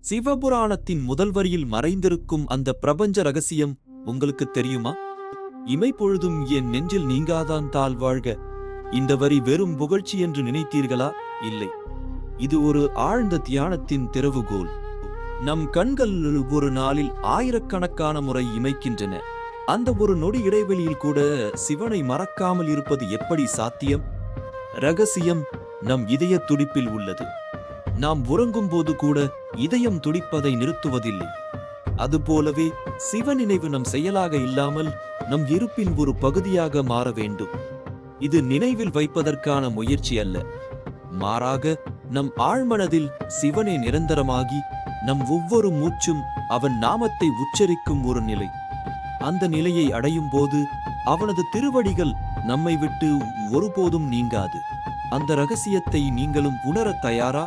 சிவபுராணத்தின் முதல் வரியில் மறைந்திருக்கும் அந்த பிரபஞ்ச ரகசியம் உங்களுக்கு தெரியுமா? இமைப்பொழுதும் என் நெஞ்சில் நீங்காதான் தாழ் வாழ்க. இந்த வரி வெறும் புகழ்ச்சி என்று நினைத்தீர்களா? இல்லை, இது ஒரு ஆழ்ந்த தியானத்தின் திறவுகோல். நம் கண்கள் ஒரு நாளில் ஆயிரக்கணக்கான முறை இமைக்கின்றன. அந்த ஒரு நொடி இடைவெளியில் கூட சிவனை மறக்காமல் இருப்பது எப்படி சாத்தியம்? ரகசியம் நம் இதய துடிப்பில் உள்ளது. நாம் உறங்கும் போது கூட இதயம் துடிப்பதை நிறுத்துவதில்லை. அதுபோலவே சிவ நினைவு நம் செயலாக இல்லாமல் நம் இருப்பின் ஒரு பகுதியாக மாற வேண்டும். இது நினைவில் வைப்பதற்கான முயற்சி அல்ல, மாறாக நம் ஆழ்மனதில் சிவனே நிரந்தரமாகி நம் ஒவ்வொரு மூச்சும் அவன் நாமத்தை உச்சரிக்கும் ஒரு நிலை. அந்த நிலையை அடையும் போது அவனது திருவடிகள் நம்மை விட்டு ஒருபோதும் நீங்காது. அந்த ரகசியத்தை நீங்களும் உணரத் தயாரா?